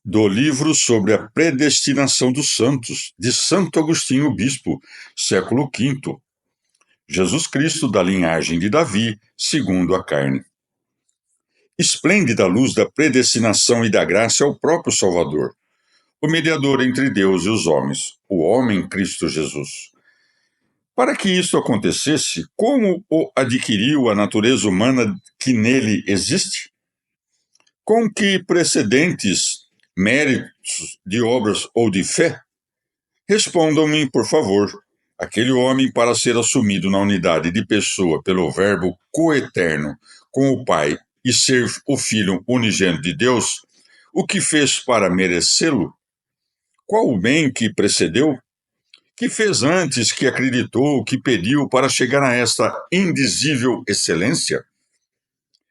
Do livro sobre a predestinação dos santos, de Santo Agostinho Bispo, século V. Jesus Cristo da linhagem de Davi, segundo a carne. Esplêndida luz da predestinação e da graça é o próprio Salvador, o mediador entre Deus e os homens, o homem Cristo Jesus. Para que isso acontecesse, como o adquiriu a natureza humana que nele existe? Com que precedentes, méritos de obras ou de fé? Respondam-me, por favor. Aquele homem, para ser assumido na unidade de pessoa pelo Verbo coeterno com o Pai e ser o Filho unigênito de Deus, o que fez para merecê-lo? Qual o bem que precedeu? Que fez antes, que acreditou, que pediu para chegar a esta indizível excelência?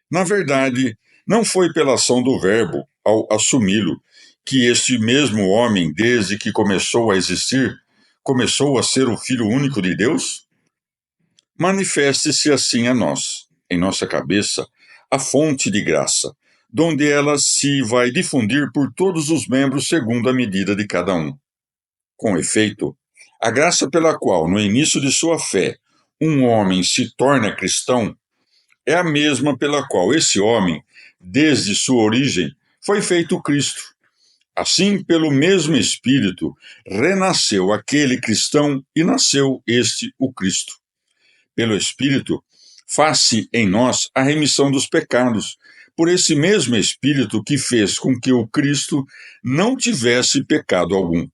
Na verdade, não foi pela ação do Verbo, ao assumi-lo, que este mesmo homem, desde que começou a existir, começou a ser o Filho único de Deus? Manifeste-se assim a nós, em nossa cabeça, a fonte de graça, donde ela se vai difundir por todos os membros segundo a medida de cada um. Com efeito, a graça pela qual, no início de sua fé, um homem se torna cristão, é a mesma pela qual esse homem, desde sua origem, foi feito Cristo. Assim, pelo mesmo Espírito, renasceu aquele cristão e nasceu este, o Cristo. Pelo Espírito, faz-se em nós a remissão dos pecados, por esse mesmo Espírito que fez com que o Cristo não tivesse pecado algum.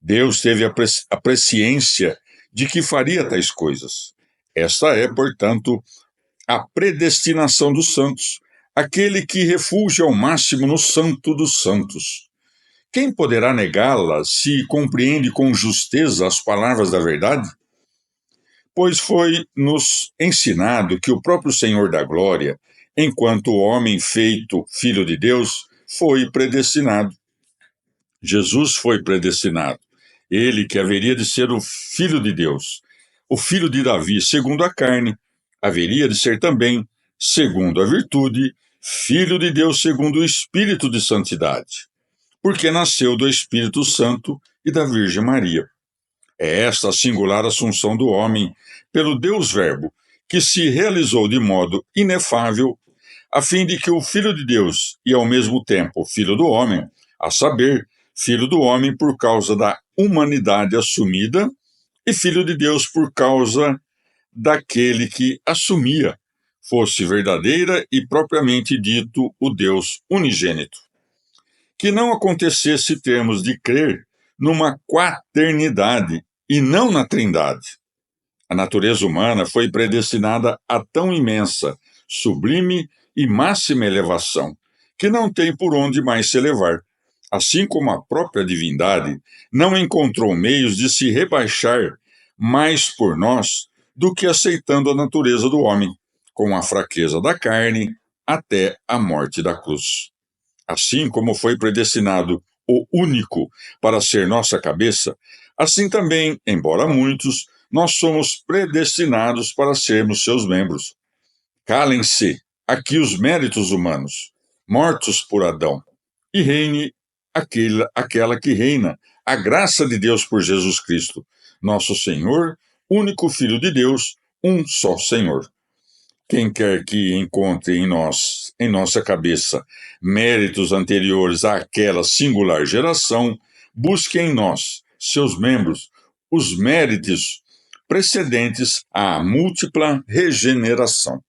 Deus teve a presciência de que faria tais coisas. Esta é, portanto, a predestinação dos santos, aquele que refugia ao máximo no Santo dos Santos. Quem poderá negá-la se compreende com justeza as palavras da verdade? Pois foi-nos ensinado que o próprio Senhor da Glória, enquanto homem feito Filho de Deus, foi predestinado. Jesus foi predestinado. Ele que haveria de ser o Filho de Deus, o Filho de Davi, segundo a carne, haveria de ser também, segundo a virtude, Filho de Deus segundo o Espírito de Santidade, porque nasceu do Espírito Santo e da Virgem Maria. É esta a singular assunção do homem pelo Deus Verbo, que se realizou de modo inefável, a fim de que o Filho de Deus e, ao mesmo tempo, Filho do homem, a saber, Filho do homem por causa da humanidade assumida e Filho de Deus por causa daquele que assumia, fosse verdadeira e propriamente dito o Deus unigênito. Que não acontecesse termos de crer numa quaternidade e não na trindade. A natureza humana foi predestinada a tão imensa, sublime e máxima elevação, que não tem por onde mais se elevar. Assim como a própria divindade não encontrou meios de se rebaixar mais por nós do que aceitando a natureza do homem, com a fraqueza da carne até a morte da cruz. Assim como foi predestinado o único para ser nossa cabeça, assim também, embora muitos, nós somos predestinados para sermos seus membros. Calem-se aqui os méritos humanos, mortos por Adão, e reine aquela que reina, a graça de Deus por Jesus Cristo, nosso Senhor, único Filho de Deus, um só Senhor. Quem quer que encontre em nós, em nossa cabeça, méritos anteriores àquela singular geração, busque em nós, seus membros, os méritos precedentes à múltipla regeneração.